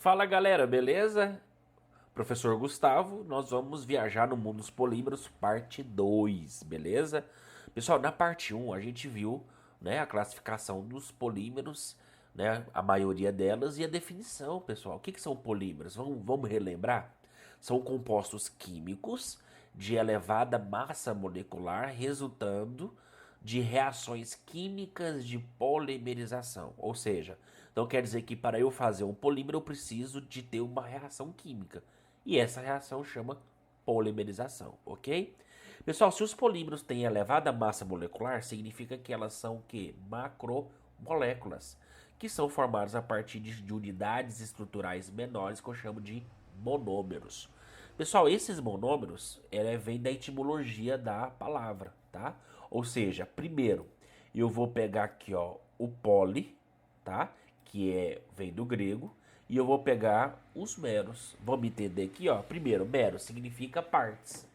Fala galera, beleza? Professor Gustavo, nós vamos viajar no mundo dos polímeros, parte 2, beleza? Pessoal, na parte um a gente viu, né, a classificação dos polímeros, né, a maioria delas e a definição, pessoal. O que são polímeros? Vamos relembrar? São compostos químicos de elevada massa molecular resultando de reações químicas de polimerização. Ou seja, então quer dizer que para eu fazer um polímero eu preciso de ter uma reação química. E essa reação chama polimerização, ok? Pessoal, se os polímeros têm elevada massa molecular, significa que elas são o quê? Macromoléculas, que são formadas a partir de unidades estruturais menores que eu chamo de monômeros. Pessoal, esses monômeros vêm da etimologia da palavra, tá? Ou seja, primeiro eu vou pegar aqui, ó, o poli, tá? Vem do grego, e eu vou pegar os meros. Vamos entender aqui, ó. Primeiro, mero significa partes.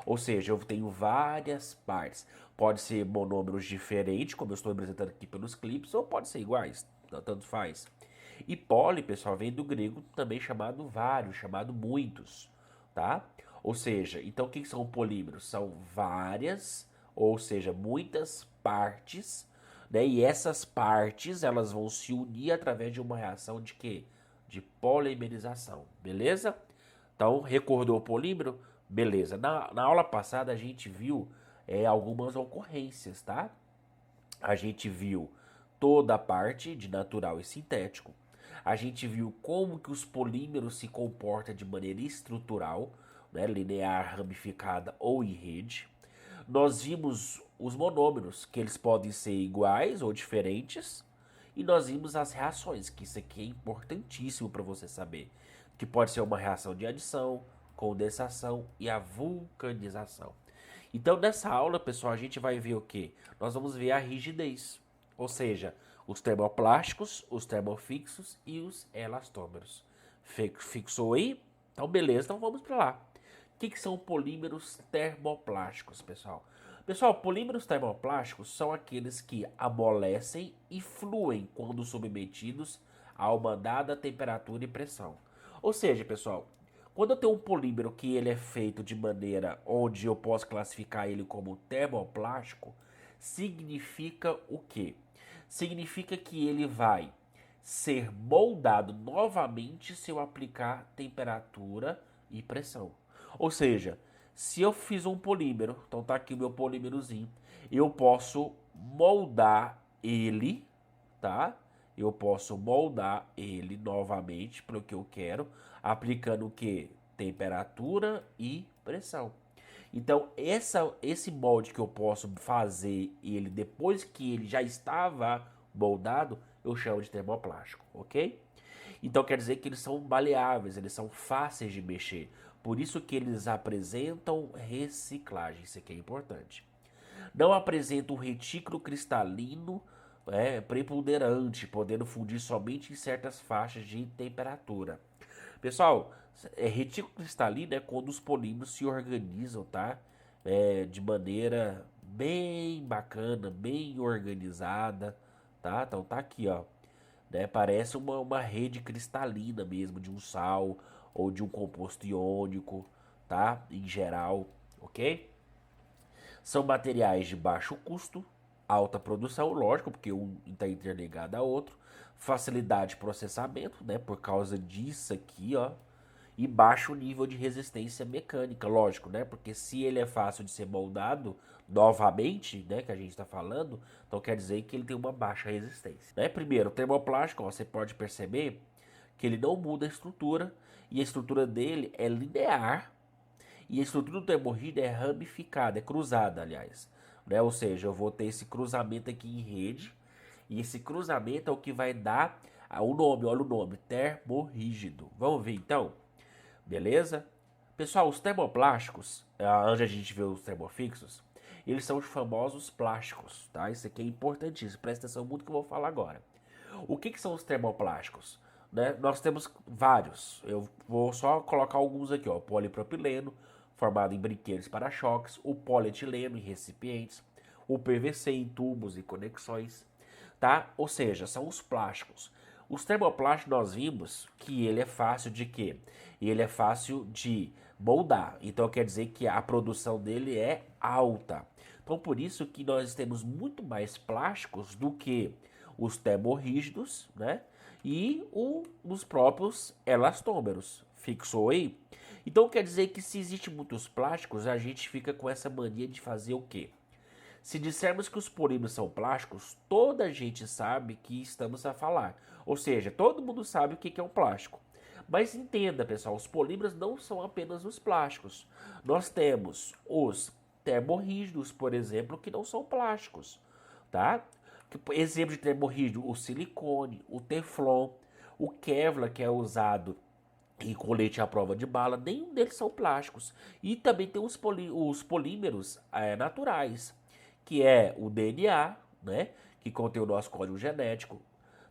Ou seja, eu tenho várias partes. Pode ser monômeros diferentes, como eu estou representando aqui pelos clipes, ou pode ser iguais, tanto faz. E poli, pessoal, vem do grego também chamado vários, chamado muitos, tá? Ou seja, então o que são polímeros? São várias, ou seja, muitas partes, né? E essas partes, elas vão se unir através de uma reação de quê? De polimerização, beleza? Então, recordou o polímero? Beleza. Na aula passada a gente viu algumas ocorrências, tá? A gente viu toda a parte de natural e sintético. A gente viu como que os polímeros se comportam de maneira estrutural, né, linear, ramificada ou em rede. Nós vimos os monômeros, que eles podem ser iguais ou diferentes. E nós vimos as reações, que isso aqui é importantíssimo para você saber. Que pode ser uma reação de adição, condensação e a vulcanização. Então, nessa aula, pessoal, a gente vai ver o quê? Nós vamos ver a rigidez, ou seja, os termoplásticos, os termofixos e os elastômeros. Fixou aí? Então, beleza, então vamos para lá. O que são polímeros termoplásticos, pessoal? Pessoal, polímeros termoplásticos são aqueles que amolecem e fluem quando submetidos a uma dada temperatura e pressão. Ou seja, pessoal, quando eu tenho um polímero que ele é feito de maneira onde eu posso classificar ele como termoplástico, significa o quê? Significa que ele vai ser moldado novamente se eu aplicar temperatura e pressão. Ou seja, se eu fiz um polímero, então tá aqui o meu polímerozinho, eu posso moldar ele, tá? Eu posso moldar ele novamente para o que eu quero, aplicando o que? Temperatura e pressão. Então, esse molde que eu posso fazer ele depois que ele já estava moldado, eu chamo de termoplástico, ok? Então quer dizer que eles são maleáveis, eles são fáceis de mexer. Por isso que eles apresentam reciclagem, isso aqui é importante. Não apresenta um retículo cristalino preponderante, podendo fundir somente em certas faixas de temperatura. Pessoal, retículo cristalino é quando os polímeros se organizam, tá? De maneira bem bacana, bem organizada, tá? Então tá aqui, ó. Né? Parece uma rede cristalina mesmo, de um sal ou de um composto iônico, tá? Em geral, ok? São materiais de baixo custo, alta produção, lógico, porque um está interligado a outro, facilidade de processamento, né, por causa disso aqui, ó, e baixo nível de resistência mecânica, lógico, né, porque se ele é fácil de ser moldado novamente, né, que a gente está falando, então quer dizer que ele tem uma baixa resistência, né? Primeiro, o termoplástico, ó, você pode perceber que ele não muda a estrutura e a estrutura dele é linear e a estrutura do termorrígido é ramificada, é cruzada, aliás. Né? Ou seja, eu vou ter esse cruzamento aqui em rede. E esse cruzamento é o que vai dar o nome, olha o nome, termorrígido. Vamos ver então? Beleza? Pessoal, os termoplásticos, onde a gente vê os termofixos, eles são os famosos plásticos, tá? Isso aqui é importantíssimo, presta atenção muito no que eu vou falar agora. O que são os termoplásticos? Né? Nós temos vários. Eu vou só colocar alguns aqui, ó. Polipropileno, formado em brinquedos para-choques, o polietileno em recipientes, o PVC em tubos e conexões, tá? Ou seja, são os plásticos. Os termoplásticos nós vimos que ele é fácil de quê? Ele é fácil de moldar. Então quer dizer que a produção dele é alta. Então por isso que nós temos muito mais plásticos do que os termorrígidos, né? E os próprios elastômeros. Fixou aí? Então quer dizer que se existe muitos plásticos, a gente fica com essa mania de fazer o quê? Se dissermos que os polímeros são plásticos, toda a gente sabe que estamos a falar. Ou seja, todo mundo sabe o que é um plástico. Mas entenda, pessoal, os polímeros não são apenas os plásticos. Nós temos os termorrígidos, por exemplo, que não são plásticos, tá? Exemplo de termorrígido, o silicone, o teflon, o Kevlar, que é usado em colete à prova de bala, nenhum deles são plásticos. E também tem os polímeros naturais, que é o DNA, né, que contém o nosso código genético,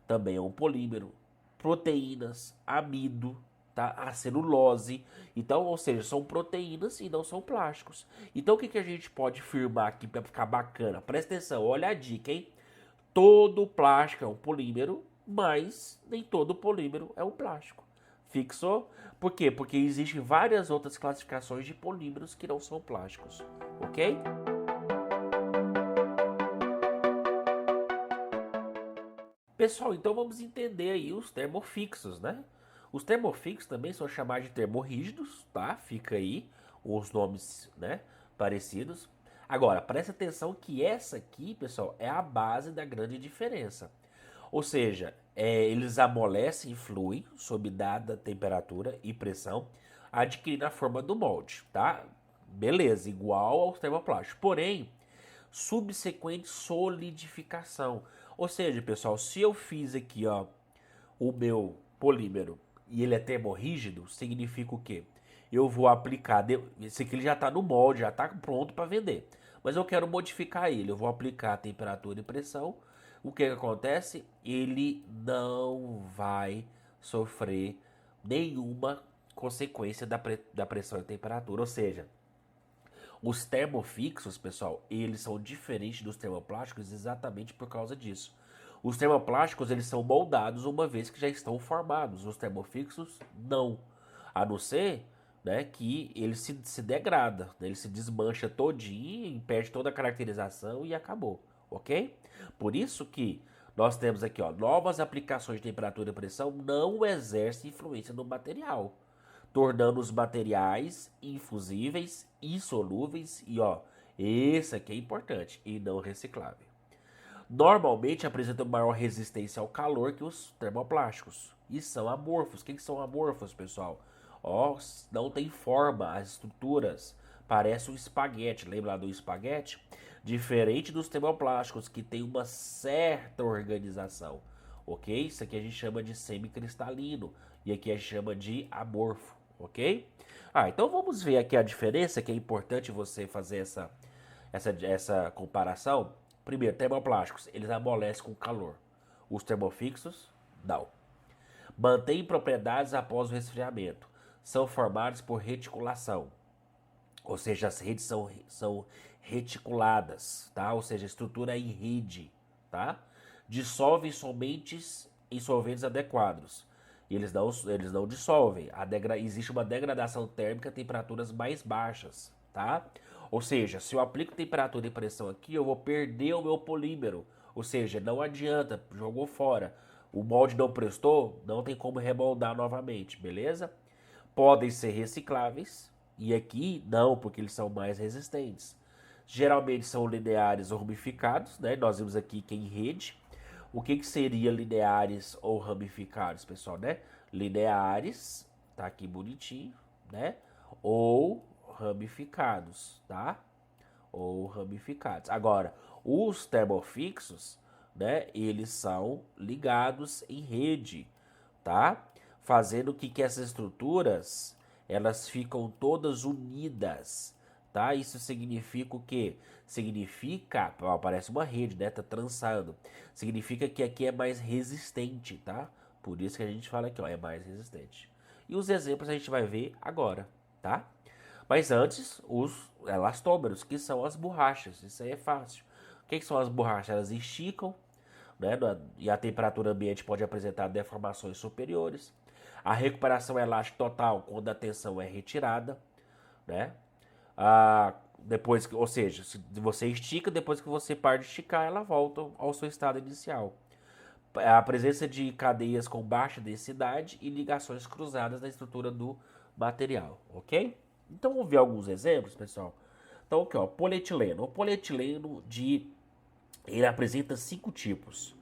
também é um polímero, proteínas, amido, tá? A celulose. Então, ou seja, são proteínas e não são plásticos. Então, o que a gente pode afirmar aqui para ficar bacana? Presta atenção, olha a dica, hein? Todo plástico é um polímero, mas nem todo polímero é um plástico. Fixou? Por quê? Porque existem várias outras classificações de polímeros que não são plásticos, ok? Pessoal, então vamos entender aí os termofixos, né? Os termofixos também são chamados de termorrígidos, tá? Fica aí os nomes, né, parecidos. Agora, presta atenção que essa aqui, pessoal, é a base da grande diferença. Ou seja, eles amolecem e fluem sob dada temperatura e pressão, adquirindo a forma do molde, tá? Beleza, igual aos termoplásticos. Porém, subsequente solidificação. Ou seja, pessoal, se eu fiz aqui, ó, o meu polímero e ele é termorrígido, significa o quê? Eu vou aplicar, esse aqui ele já está no molde, já está pronto para vender. Mas eu quero modificar ele, eu vou aplicar a temperatura e pressão. O que acontece? Ele não vai sofrer nenhuma consequência da pressão e temperatura. Ou seja, os termofixos, pessoal, eles são diferentes dos termoplásticos exatamente por causa disso. Os termoplásticos, eles são moldados uma vez que já estão formados. Os termofixos, não. A não ser, né, que ele se degrada, né, ele se desmancha todinho, perde toda a caracterização e acabou, ok? Por isso que nós temos aqui, ó, novas aplicações de temperatura e pressão não exercem influência no material, tornando os materiais infusíveis, insolúveis e, ó, esse aqui é importante, e não reciclável. Normalmente apresentam maior resistência ao calor que os termoplásticos e são amorfos. O que são amorfos, pessoal? Ó, não tem forma, as estruturas parecem um espaguete, lembra do espaguete? Diferente dos termoplásticos que tem uma certa organização, ok? Isso aqui a gente chama de semicristalino e aqui a gente chama de amorfo, ok? Então vamos ver aqui a diferença, que é importante você fazer essa comparação. Primeiro, termoplásticos, eles amolecem com calor. Os termofixos, não. Mantêm propriedades após o resfriamento. São formados por reticulação. Ou seja, as redes são reticuladas, tá? Ou seja, a estrutura é em rede, tá? Dissolvem somente em solventes adequados. E eles não dissolvem. Existe uma degradação térmica a temperaturas mais baixas, tá? Ou seja, se eu aplico temperatura e pressão aqui, eu vou perder o meu polímero. Ou seja, não adianta, jogou fora. O molde não prestou, não tem como remoldar novamente, beleza? Podem ser recicláveis, e aqui não, porque eles são mais resistentes. Geralmente são lineares ou ramificados, né? Nós vimos aqui que é em rede. O que seria lineares ou ramificados, pessoal, né? Lineares, tá aqui bonitinho, né? Ou ramificados, tá? Ou ramificados. Agora, os termofixos, né? Eles são ligados em rede, tá? Fazendo que essas estruturas elas ficam todas unidas, tá? Isso significa o quê? Significa, ó, parece uma rede, né? Tá trançando. Significa que aqui é mais resistente, tá? Por isso que a gente fala aqui, ó, é mais resistente. E os exemplos a gente vai ver agora, tá? Mas antes, os elastômeros, que são as borrachas. Isso aí é fácil. O que são as borrachas? Elas esticam, né? E a temperatura ambiente pode apresentar deformações superiores. A recuperação elástica total quando a tensão é retirada, né? Depois, ou seja, se você estica, depois que você para de esticar, ela volta ao seu estado inicial. A presença de cadeias com baixa densidade e ligações cruzadas na estrutura do material, ok? Então vamos ver alguns exemplos, pessoal. Então aqui, ó, polietileno. O polietileno ele apresenta 5 tipos.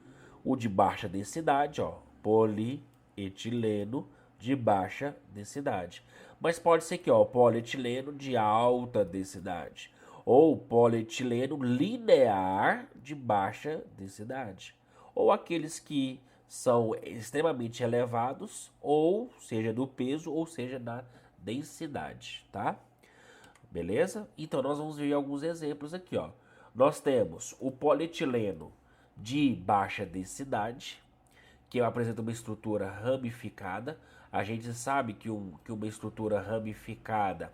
O de baixa densidade, ó, polietileno de baixa densidade. Mas pode ser que, ó, polietileno de alta densidade ou polietileno linear de baixa densidade, ou aqueles que são extremamente elevados, ou seja do peso, ou seja da densidade, tá? Beleza? Então nós vamos ver alguns exemplos aqui, ó. Nós temos o polietileno de baixa densidade, que apresenta uma estrutura ramificada. A gente sabe que uma estrutura ramificada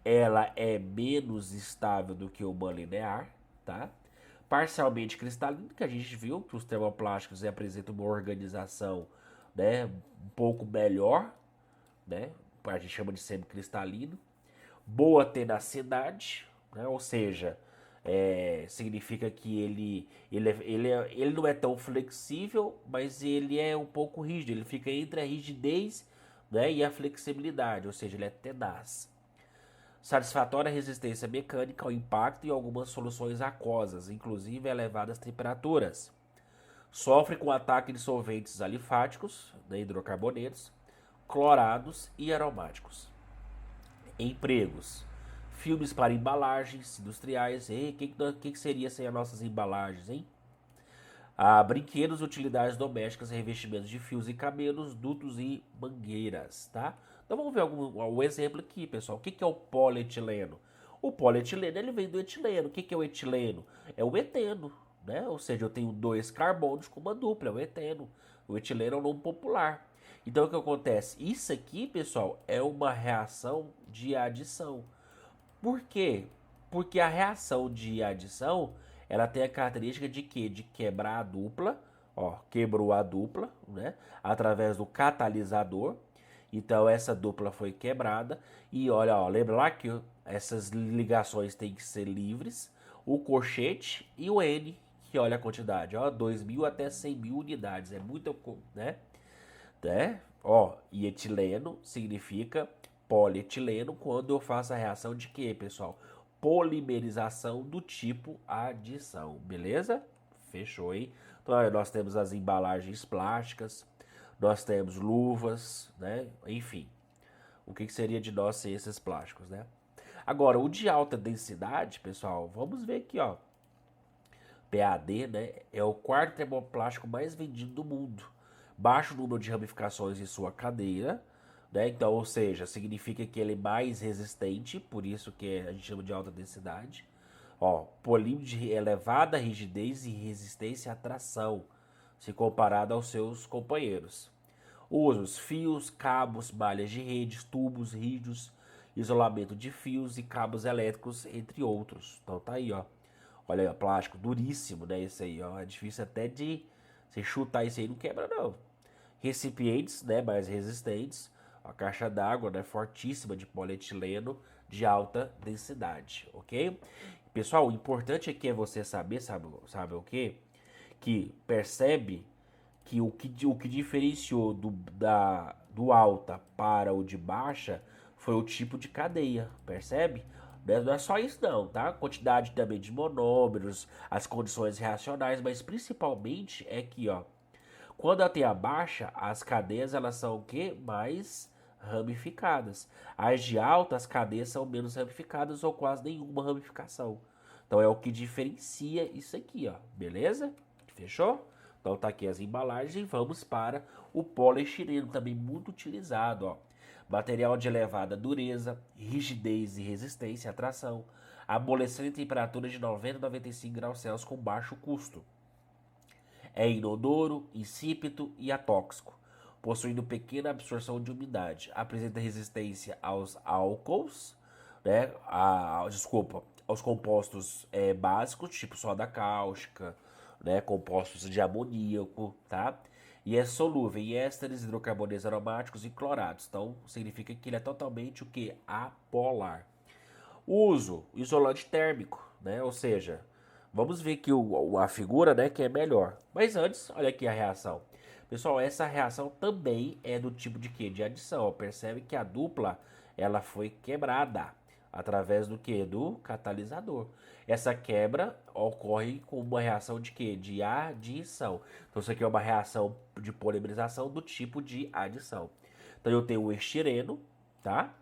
ela é menos estável do que uma linear, tá? Parcialmente cristalino, que a gente viu que os termoplásticos apresentam uma organização, né, um pouco melhor, né? A gente chama de semicristalino. Boa tenacidade, né? Ou seja, significa que ele não é tão flexível, mas ele é um pouco rígido. Ele fica entre a rigidez, né, e a flexibilidade, ou seja, ele é tenaz. Satisfatória resistência mecânica ao impacto e algumas soluções aquosas, inclusive a elevadas temperaturas. Sofre com ataque de solventes alifáticos, né, hidrocarbonetos, clorados e aromáticos. Empregos. Filmes para embalagens industriais. O que seria sem as nossas embalagens, hein? Brinquedos, utilidades domésticas, revestimentos de fios e cabelos, dutos e mangueiras, tá? Então vamos ver algum exemplo aqui, pessoal. O que é o polietileno? O polietileno ele vem do etileno. O que é o etileno? É o eteno, né? Ou seja, eu tenho 2 carbonos com uma dupla, é o eteno. O etileno é o nome popular. Então o que acontece? Isso aqui, pessoal, é uma reação de adição. Por quê? Porque a reação de adição, ela tem a característica de quê? De quebrar a dupla, ó, quebrou a dupla, né? Através do catalisador. Então essa dupla foi quebrada e olha, ó, lembra lá que essas ligações têm que ser livres, o colchete e o N, que olha a quantidade, ó, 2.000 até 100.000 unidades, é muito, né? Ó, e etileno significa polietileno quando eu faço a reação de quê, pessoal? Polimerização do tipo adição, beleza? Fechou, hein? Então, aí nós temos as embalagens plásticas, nós temos luvas, né? Enfim, o que seria de nós sem esses plásticos, né? Agora, o de alta densidade, pessoal, vamos ver aqui, ó. PAD, né? É o quarto termoplástico mais vendido do mundo. Baixo número de ramificações em sua cadeia, né? Então, ou seja, significa que ele é mais resistente, por isso que a gente chama de alta densidade. Ó, polímero de elevada rigidez e resistência à tração, se comparado aos seus companheiros. Usos: fios, cabos, malhas de redes, tubos rígidos, isolamento de fios e cabos elétricos, entre outros. Então tá aí, ó. Olha aí, plástico duríssimo, né? Esse aí, ó. É difícil até de você chutar isso aí, não quebra, não. Recipientes, né? Mais resistentes. A caixa d'água, né? Fortíssima de polietileno de alta densidade, ok? Pessoal, o importante aqui é você saber, sabe o quê? Que percebe que o que diferenciou do alta para o de baixa foi o tipo de cadeia, percebe? Não é só isso não, tá? Quantidade também de monômeros, as condições reacionais, mas principalmente é que, ó, quando ela tem a baixa, as cadeias elas são o quê? Mais ramificadas. As de alta, as cadeias são menos ramificadas ou quase nenhuma ramificação. Então é o que diferencia isso aqui, ó, beleza? Fechou? Então tá aqui as embalagens e vamos para o poliestireno, também muito utilizado, ó. Material de elevada dureza, rigidez e resistência à tração, amolecendo em temperatura de 90 a 95 graus Celsius com baixo custo. É inodoro, insípido e atóxico, possuindo pequena absorção de umidade. Apresenta resistência aos álcools, né? Aos compostos básicos, tipo soda cáustica, né, compostos de amoníaco, tá? E é solúvel em ésteres, hidrocarbonetos aromáticos e clorados. Então, significa que ele é totalmente o que? Apolar. Uso, isolante térmico, né? Ou seja, vamos ver aqui a figura, né, que é melhor. Mas antes, olha aqui a reação. Pessoal, essa reação também é do tipo de quê? De adição. Percebe que a dupla, ela foi quebrada através do que? Do catalisador. Essa quebra ocorre com uma reação de quê? De adição. Então isso aqui é uma reação de polimerização do tipo de adição. Então eu tenho o estireno, tá?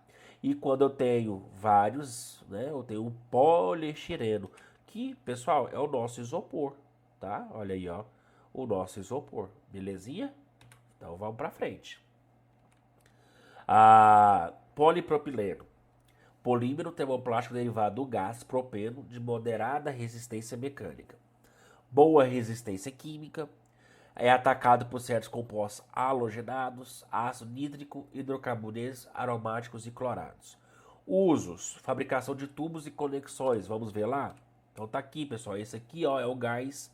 E quando eu tenho vários, né, eu tenho o poliestireno, que, pessoal, é o nosso isopor, tá? Olha aí, ó, o nosso isopor, belezinha? Então vamos para frente. A polipropileno, polímero termoplástico derivado do gás propeno de moderada resistência mecânica, boa resistência química, é atacado por certos compostos halogenados, ácido nítrico, hidrocarbonetos aromáticos e clorados. Usos: fabricação de tubos e conexões. Vamos ver lá? Então tá aqui, pessoal. Esse aqui, ó, é o gás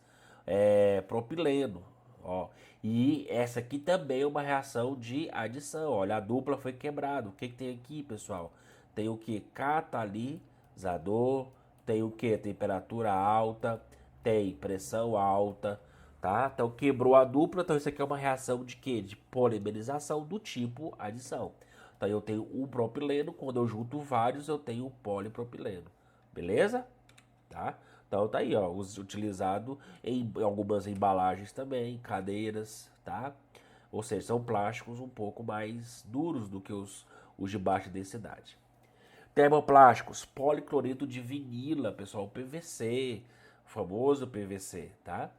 propileno. Ó. E essa aqui também é uma reação de adição. Olha, a dupla foi quebrada. O que, que tem aqui, pessoal? Tem o que? Catalisador. Tem o que? Temperatura alta. Tem pressão alta. Tá? Então quebrou a dupla. Então isso aqui é uma reação de quê? De polimerização do tipo adição. Então eu tenho um propileno. Quando eu junto vários, eu tenho um polipropileno. Beleza? Tá? Então tá aí, ó, utilizado em algumas embalagens também, cadeiras, tá? Ou seja, são plásticos um pouco mais duros do que os de baixa densidade. Termoplásticos, policloreto de vinila, pessoal, PVC, o famoso PVC, tá?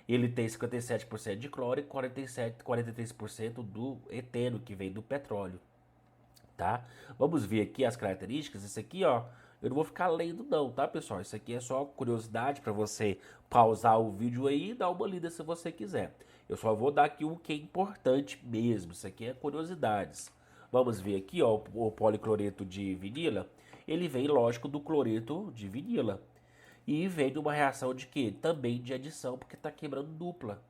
Ele tem 57% de cloro e 43% do eteno, que vem do petróleo, tá? Vamos ver aqui as características. Isso aqui, ó, eu não vou ficar lendo não, tá, pessoal? Isso aqui é só curiosidade para você pausar o vídeo aí e dar uma lida se você quiser. Eu só vou dar aqui o que é importante mesmo. Isso aqui é curiosidades. Vamos ver aqui, ó, o policloreto de vinila. Ele vem, lógico, do cloreto de vinila. E vem de uma reação de quê? Também de adição, porque está quebrando dupla.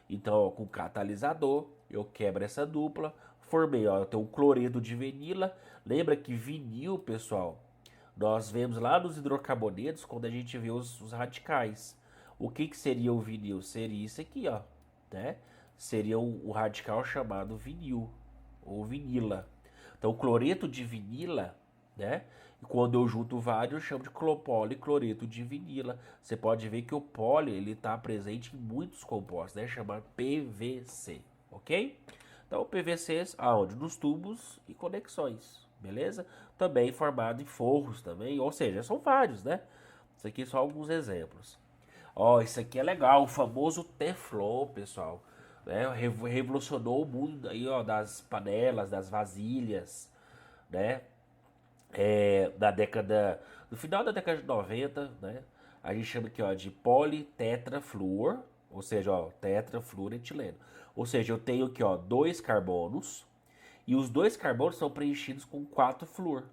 Então, ó, com catalisador, eu quebro essa dupla. Formei, ó, eu tenho um cloreto de vinila. Lembra que vinil, pessoal, nós vemos lá nos hidrocarbonetos quando a gente vê os radicais. O que, que seria o vinil? Seria isso aqui, ó, né? Seria um radical chamado vinil ou vinila. Então, o cloreto de vinila, né? Quando eu junto vários, eu chamo de policloreto de vinila. Você pode ver que o poli ele está presente em muitos compostos, né? Chamado PVC, ok? Então, PVC aonde? Nos tubos e conexões, beleza? Também formado em forros também, ou seja, são vários, né? Isso aqui são alguns exemplos. Ó, isso aqui é legal, o famoso Teflon, pessoal. Né? Revolucionou o mundo aí, ó, das panelas, das vasilhas, né? Da década, no final da década de 90, né? A gente chama aqui, ó, de politetrafluor, ou seja, ó, tetrafluoretileno. Ou seja, eu tenho aqui, ó, dois carbonos e os dois carbonos são preenchidos com 4 flúor,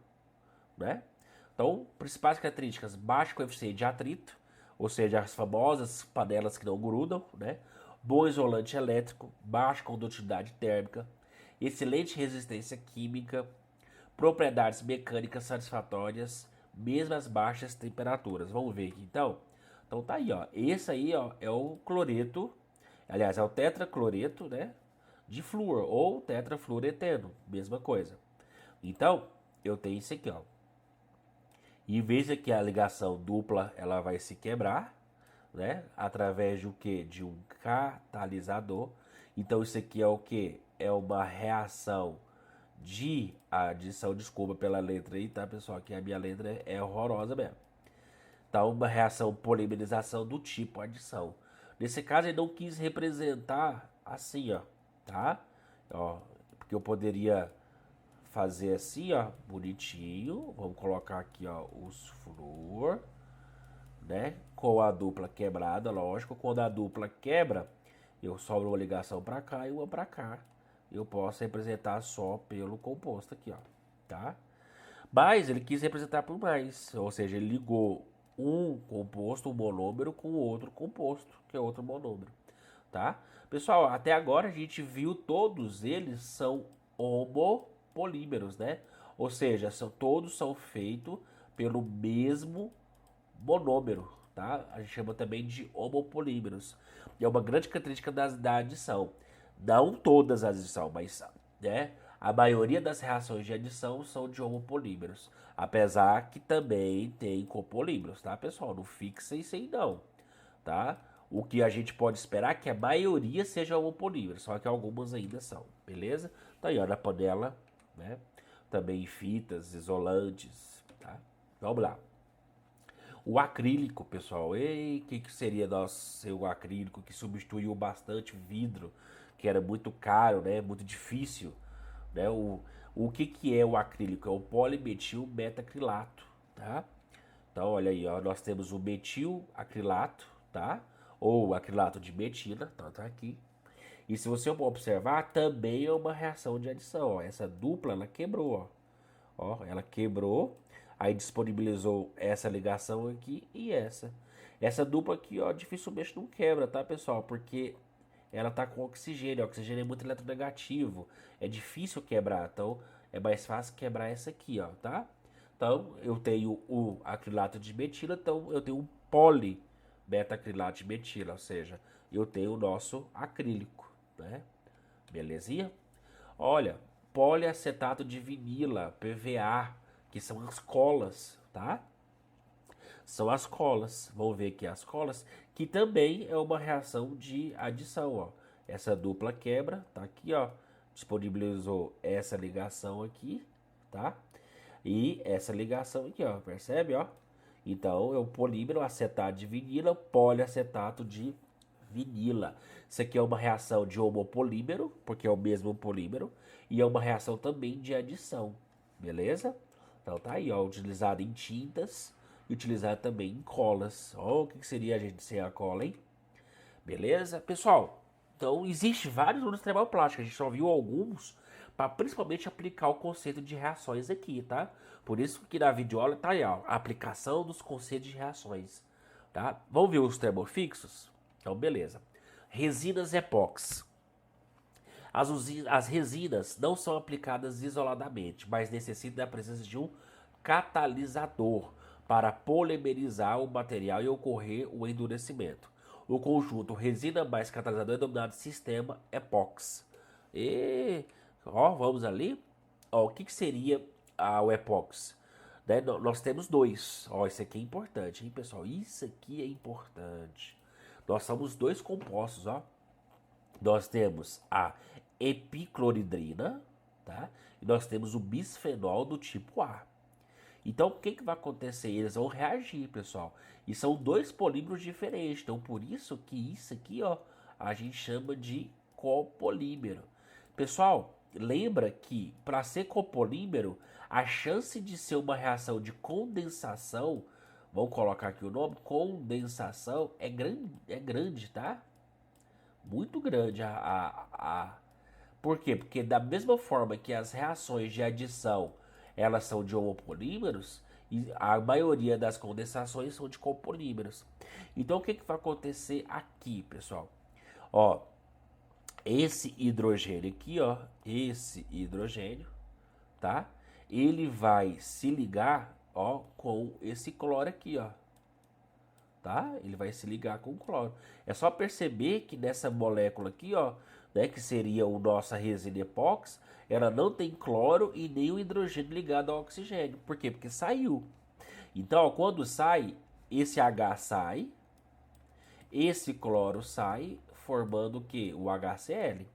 né? Então, principais características: baixo coeficiente de atrito, ou seja, as famosas panelas que não grudam, né? Bom isolante elétrico, baixa condutividade térmica, excelente resistência química, propriedades mecânicas satisfatórias, mesmo às baixas temperaturas. Vamos ver aqui então? Então tá aí, ó. Esse aí, ó, é o cloreto, aliás, é o tetracloreto, né? De flúor ou tetrafluoreteno, mesma coisa. Então, eu tenho isso aqui, ó. E veja que a ligação dupla ela vai se quebrar, né? Através de o que? De um catalisador. Então isso aqui é o que? É uma reação de adição. Desculpa pela letra aí, tá, pessoal? Que a minha letra é horrorosa mesmo. Então, uma reação polimerização do tipo adição. Nesse caso, ele não quis representar assim, ó, tá? Ó, porque eu poderia fazer assim, ó, bonitinho. Vamos colocar aqui, ó, os flúor, né? Com a dupla quebrada, lógico. Quando a dupla quebra, eu sobro uma ligação para cá e uma para cá. Eu posso representar só pelo composto aqui, ó, tá? Mas ele quis representar por mais, ou seja, ele ligou um composto, um monômero, com outro composto, que é outro monômero, tá? Pessoal, até agora a gente viu todos eles são homopolímeros, né? Ou seja, todos são feitos pelo mesmo monômero, tá? A gente chama também de homopolímeros. E é uma grande característica da adição. Não todas as adições, mas né, a maioria das reações de adição são de homopolímeros. Apesar que também tem copolímeros, tá, pessoal? Não fixem isso aí não, tá? O que a gente pode esperar é que a maioria seja homopolímero, só que algumas ainda são, beleza? Então aí, ó, na panela, né? Também fitas, isolantes, tá? Vamos lá. O acrílico, pessoal, e o que seria o acrílico que substituiu bastante o vidro, que era muito caro, né? Muito difícil, né? O que é o acrílico? É o polimetil metacrilato, tá? Então, olha aí, ó, nós temos o metilacrilato, tá? Ou acrilato de metina, então tá aqui. E se você observar, também é uma reação de adição, ó. Essa dupla, ela quebrou, ó. Ó, ela quebrou, aí disponibilizou essa ligação aqui e essa. Essa dupla aqui, ó, dificilmente não quebra, tá, pessoal? Porque ela tá com oxigênio. O oxigênio é muito eletronegativo. É difícil quebrar, então é mais fácil quebrar essa aqui, ó, tá? Então eu tenho o acrilato de metila, então eu tenho um polibeta-acrilato de metila, ou seja, eu tenho o nosso acrílico, né? Belezinha? Olha, poliacetato de vinila, PVA, que são as colas, tá? São as colas. Vamos ver aqui as colas, que também é uma reação de adição, ó. Essa dupla quebra, tá aqui, ó. Disponibilizou essa ligação aqui, tá? E essa ligação aqui, ó, percebe, ó? Então, é o polímero acetato de vinila, poliacetato de vinila. Isso aqui é uma reação de homopolímero, porque é o mesmo polímero, e é uma reação também de adição, beleza? Então tá aí, ó, utilizado em tintas e utilizado também em colas. Ó, o que seria a gente sem a cola, hein? Beleza? Pessoal, então existe vários números termoplásticos, a gente só viu alguns para principalmente aplicar o conceito de reações aqui, tá? Por isso que na videoaula tá aí, ó, a aplicação dos conceitos de reações, tá? Vamos ver os termofixos? Então, beleza. Resinas epóxi. As resinas não são aplicadas isoladamente, mas necessitam da presença de um catalisador para polimerizar o material e ocorrer o endurecimento. O conjunto resina mais catalisador é denominado sistema epóxi. E, ó, vamos ali. Ó, o que seria o epóxi? Né, nós temos dois. Ó, isso aqui é importante, hein, pessoal? Isso aqui é importante. Nós somos dois compostos, ó. Nós temos a epicloridrina, tá? E nós temos o bisfenol do tipo A. Então, o que vai acontecer? Eles vão reagir, pessoal. E são dois polímeros diferentes. Então, por isso que isso aqui, ó, a gente chama de copolímero. Pessoal, lembra que para ser copolímero, a chance de ser uma reação de condensação, vamos colocar aqui o nome, condensação, é grande, tá? Muito grande Por quê? Porque da mesma forma que as reações de adição elas são de homopolímeros, e a maioria das condensações são de copolímeros. Então o que vai acontecer aqui, pessoal? Ó, esse hidrogênio aqui, ó, esse hidrogênio, tá? Ele vai se ligar, ó, com esse cloro aqui, ó. Tá? Ele vai se ligar com o cloro. É só perceber que nessa molécula aqui, ó, né, que seria o nossa resina epóxi, ela não tem cloro e nem o hidrogênio ligado ao oxigênio. Por quê? Porque saiu. Então, ó, quando sai, esse H sai, esse cloro sai, formando o que? O HCl.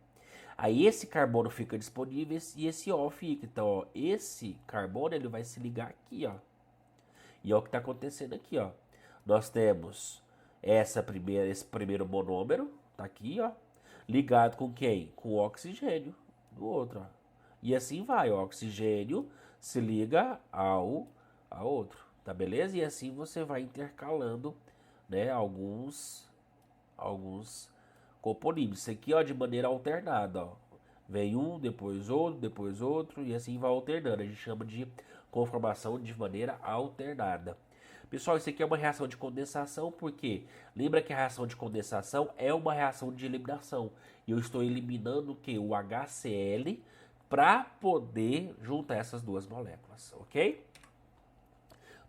Aí esse carbono fica disponível e esse O fica. Então, ó, esse carbono ele vai se ligar aqui, ó. E é o que está acontecendo aqui, ó. Nós temos esse primeiro monômero, tá aqui, ó, ligado com quem? Com o oxigênio do outro, ó. E assim vai, o oxigênio se liga ao outro, tá beleza? E assim você vai intercalando, né, alguns copolímeros. Isso aqui, ó, de maneira alternada, ó. Vem um, depois outro, e assim vai alternando. A gente chama de conformação de maneira alternada. Pessoal, isso aqui é uma reação de condensação, porque lembra que a reação de condensação é uma reação de eliminação. E eu estou eliminando o que? O HCl para poder juntar essas duas moléculas, ok?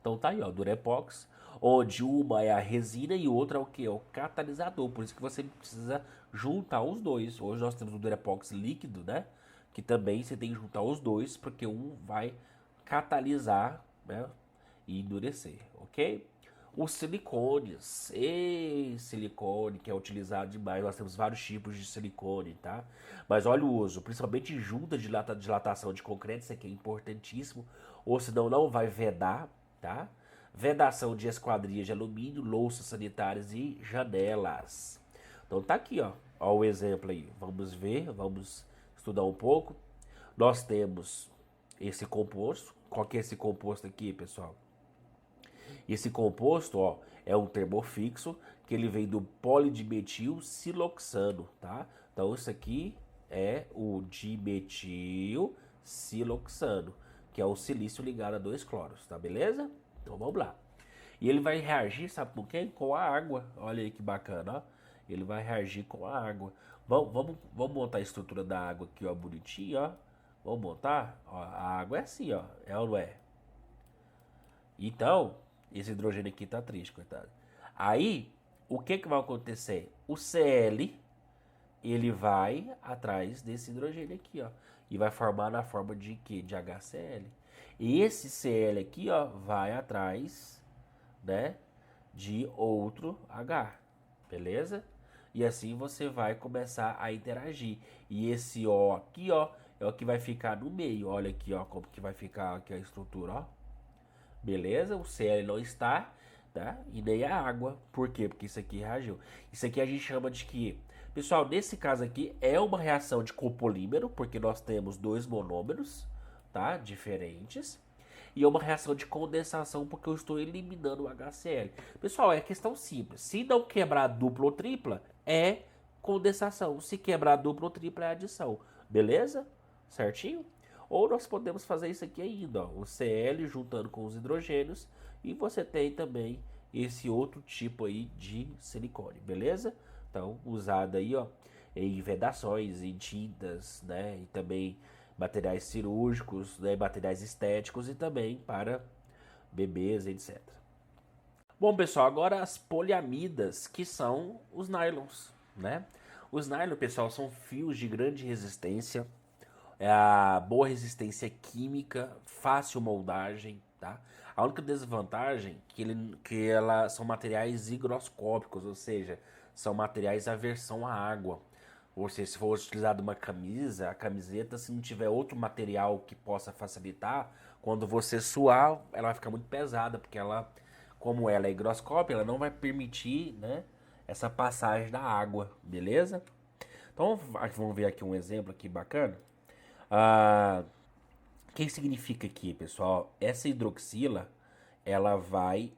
Então tá aí, ó, Durepox, onde uma é a resina e outra é o que? É o catalisador. Por isso que você precisa juntar os dois. Hoje nós temos o Durepox líquido, né? Que também você tem que juntar os dois, porque um vai catalisar, né? E endurecer, ok? Os silicones, silicone que é utilizado demais, nós temos vários tipos de silicone, tá? Mas olha o uso, principalmente junta de dilatação de concreto, isso aqui é importantíssimo, ou senão não vai vedar, tá? Vedação de esquadrias de alumínio, louças sanitárias e janelas. Então tá aqui, ó o exemplo aí, vamos ver, vamos estudar um pouco. Nós temos esse composto, qual que é esse composto aqui, pessoal? Esse composto, ó, é um termofixo que ele vem do polidimetil siloxano, tá? Então isso aqui é o dimetil siloxano, que é o silício ligado a dois cloros, tá beleza? Então vamos lá. E ele vai reagir, sabe com quem? Com a água. Olha aí que bacana, ó. Ele vai reagir com a água. Vamos montar a estrutura da água aqui, ó, bonitinho, ó. Vamos montar? Ó, a água é assim, ó. É ou não é? Então, esse hidrogênio aqui tá triste, coitado. Aí, o que que vai acontecer? O Cl, ele vai atrás desse hidrogênio aqui, ó. E vai formar na forma de quê? De HCl. E esse Cl aqui, ó, vai atrás, né, de outro H. Beleza? E assim você vai começar a interagir. E esse O aqui, ó, é o que vai ficar no meio. Olha aqui, ó, como que vai ficar aqui a estrutura, ó. Beleza? O Cl não está, tá? E nem a água. Por quê? Porque isso aqui reagiu. Isso aqui a gente chama de que... Pessoal, nesse caso aqui é uma reação de copolímero, porque nós temos dois monômeros, tá? Diferentes. E é uma reação de condensação, porque eu estou eliminando o HCl. Pessoal, é questão simples. Se não quebrar dupla ou tripla, é condensação. Se quebrar dupla ou tripla, é adição. Beleza? Certinho? Ou nós podemos fazer isso aqui ainda, ó, o Cl juntando com os hidrogênios, e você tem também esse outro tipo aí de silicone, beleza? Então, usado aí, ó, em vedações, em tintas, né, e também materiais cirúrgicos, né, materiais estéticos e também para bebês, etc. Bom, pessoal, agora as poliamidas, que são os nylons, né? Os nylons, pessoal, são fios de grande resistência, a boa resistência química, fácil moldagem, tá? A única desvantagem é que elas são materiais higroscópicos, ou seja, são materiais aversão à água. Ou seja, se for utilizada uma camisa, a camiseta, se não tiver outro material que possa facilitar, quando você suar, ela vai ficar muito pesada, porque ela, como ela é higroscópica, ela não vai permitir, né, essa passagem da água, beleza? Então, vamos ver aqui um exemplo aqui bacana. O que significa aqui, pessoal? Essa hidroxila, ela vai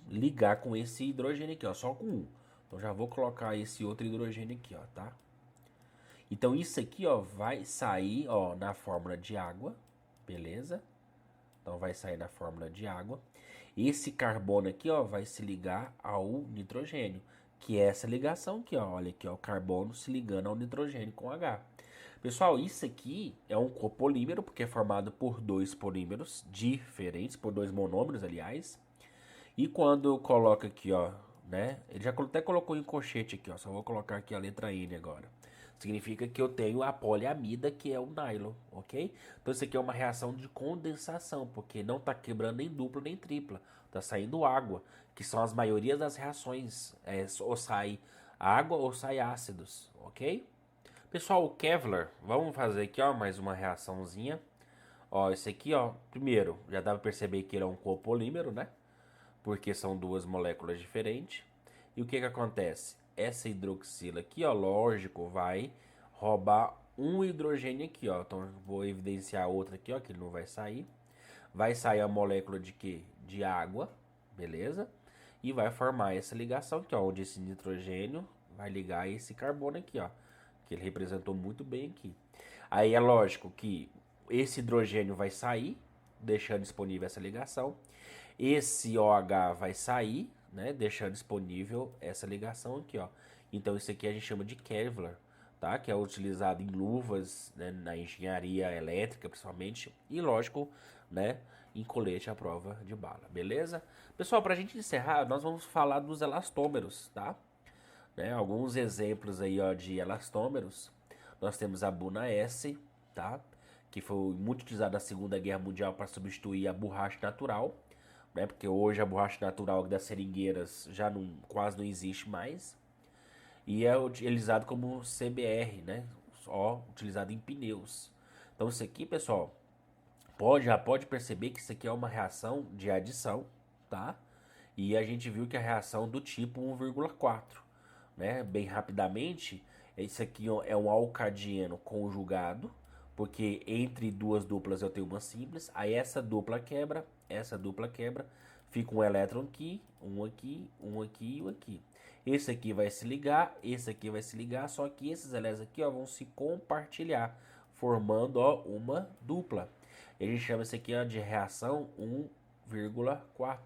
ligar com esse hidrogênio aqui, ó, só com um. Então já vou colocar esse outro hidrogênio aqui, ó, tá? Então isso aqui, ó, vai sair, ó, na fórmula de água, beleza? Então vai sair na fórmula de água. Esse carbono aqui, ó, vai se ligar ao nitrogênio, que é essa ligação aqui, ó. Olha aqui, ó, o carbono se ligando ao nitrogênio com H. Pessoal, isso aqui é um copolímero, porque é formado por dois polímeros diferentes, por dois monômeros, aliás. E quando eu coloco aqui, ó, né? Ele já até colocou em colchete aqui, ó. Só vou colocar aqui a letra N agora. Significa que eu tenho a poliamida, que é o nylon, ok? Então isso aqui é uma reação de condensação, porque não está quebrando nem dupla nem tripla. Está saindo água, que são as maioria das reações. Ou sai água ou sai ácidos, ok? Pessoal, o Kevlar, vamos fazer aqui, ó, mais uma reaçãozinha. Ó, esse aqui, ó, primeiro, já dá pra perceber que ele é um copolímero, né? Porque são duas moléculas diferentes. E o que que acontece? Essa hidroxila aqui, ó, lógico, vai roubar um hidrogênio aqui, ó. Então, vou evidenciar outra aqui, ó, que ele não vai sair. Vai sair a molécula de quê? De água, beleza? E vai formar essa ligação aqui, ó, onde esse nitrogênio vai ligar esse carbono aqui, ó. Que ele representou muito bem aqui. Aí é lógico que esse hidrogênio vai sair, deixando disponível essa ligação. Esse OH vai sair, né, deixando disponível essa ligação aqui, ó. Então isso aqui a gente chama de Kevlar, tá? Que é utilizado em luvas, né, na engenharia elétrica, principalmente, e lógico, né, em colete à prova de bala, beleza? Pessoal, pra gente encerrar, nós vamos falar dos elastômeros, tá? Né, alguns exemplos aí, ó, de elastômeros. Nós temos a Buna S, tá? Que foi muito utilizada na Segunda Guerra Mundial para substituir a borracha natural, né? Porque hoje a borracha natural das seringueiras já não, quase não existe mais. E é utilizado como CBR, né? Só utilizado em pneus. Então isso aqui, pessoal, já pode perceber que isso aqui é uma reação de adição, tá? E a gente viu que a reação do tipo 1,4, né? Bem rapidamente, esse aqui é um alcadieno conjugado, porque entre duas duplas eu tenho uma simples, aí essa dupla quebra, fica um elétron aqui, um aqui, um aqui e um aqui. Esse aqui vai se ligar, esse aqui vai se ligar, só que esses elétrons aqui, ó, vão se compartilhar, formando, ó, uma dupla. E a gente chama isso aqui, ó, de reação 1,4,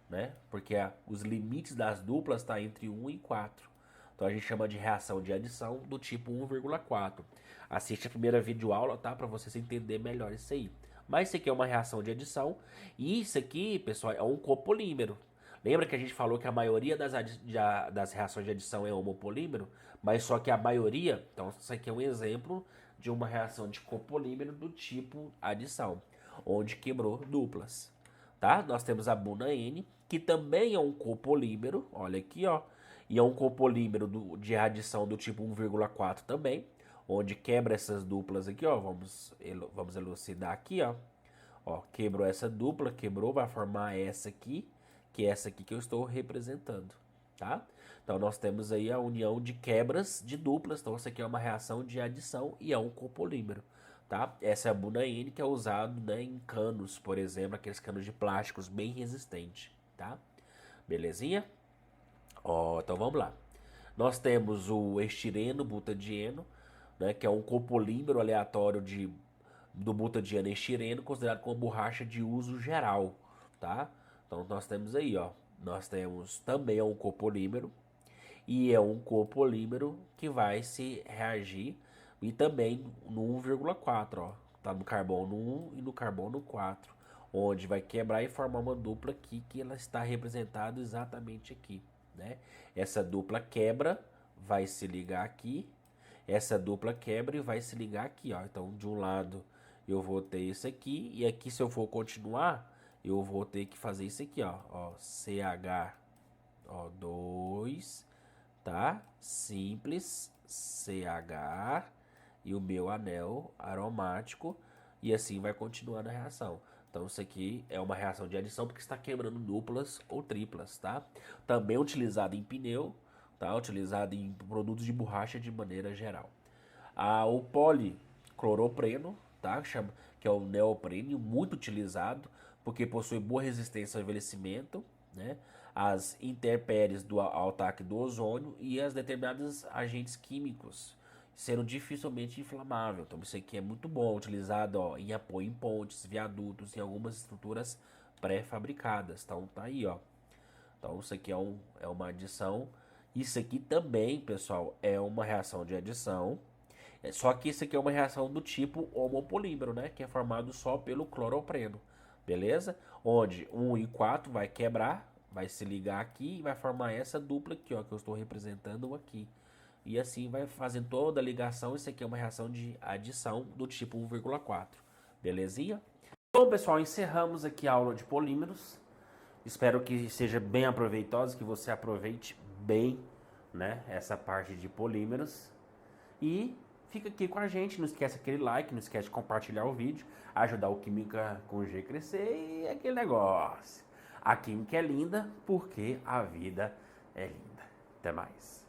né? Porque os limites das duplas estão entre 1 e 4. Então a gente chama de reação de adição do tipo 1,4. Assiste a primeira videoaula, tá? Para você entender melhor isso aí. Mas isso aqui é uma reação de adição. E isso aqui, pessoal, é um copolímero. Lembra que a gente falou que a maioria das reações de adição é homopolímero? Mas só que a maioria... Então isso aqui é um exemplo de uma reação de copolímero do tipo adição, onde quebrou duplas. Tá? Nós temos a Buna N, que também é um copolímero, olha aqui, ó, e é um copolímero de adição do tipo 1,4 também, onde quebra essas duplas aqui, ó, vamos elucidar aqui, ó, quebrou essa dupla, quebrou, vai formar essa aqui, que é essa aqui que eu estou representando, tá? Então nós temos aí a união de quebras de duplas, então isso aqui é uma reação de adição e é um copolímero. Tá? Essa é a Buna N, que é usado, né, em canos, por exemplo, aqueles canos de plásticos bem resistentes, tá? Belezinha? Ó, então vamos lá. Nós temos o estireno, butadieno, né, que é um copolímero aleatório do butadieno e estireno, considerado como borracha de uso geral, tá? Então nós temos aí, ó, nós temos também um copolímero, e é um copolímero que vai se reagir e também no 1,4, ó. Tá no carbono 1 e no carbono 4, onde vai quebrar e formar uma dupla aqui que ela está representada exatamente aqui, né? Essa dupla quebra, vai se ligar aqui. Essa dupla quebra e vai se ligar aqui, ó. Então, de um lado eu vou ter isso aqui e aqui se eu for continuar, eu vou ter que fazer isso aqui, ó, CH2, tá? Simples, CH e o meu anel aromático e assim vai continuar na reação. Então isso aqui é uma reação de adição porque está quebrando duplas ou triplas, tá? Também utilizado em pneu, tá? Utilizado em produtos de borracha de maneira geral. O policloropreno, tá? Que é o neoprênio, muito utilizado porque possui boa resistência ao envelhecimento, né? As intempéries ao ataque do ozônio e as determinados agentes químicos, sendo dificilmente inflamável. Então isso aqui é muito bom, utilizado, ó, em apoio em pontes, viadutos, em algumas estruturas pré-fabricadas. Então tá aí, ó. Então isso aqui é uma adição. Isso aqui também, pessoal, é uma reação de adição. Só que isso aqui é uma reação do tipo homopolímero, né? Que é formado só pelo cloropreno. Beleza? Onde 1 e 4 vai quebrar, vai se ligar aqui e vai formar essa dupla aqui, ó, que eu estou representando aqui. E assim vai fazendo toda a ligação. Isso aqui é uma reação de adição do tipo 1,4. Belezinha? Bom, pessoal, encerramos aqui a aula de polímeros. Espero que seja bem proveitosa, que você aproveite bem, né, essa parte de polímeros. E fica aqui com a gente, não esquece aquele like, não esquece de compartilhar o vídeo, ajudar o Química com G crescer e aquele negócio. A química é linda porque a vida é linda. Até mais.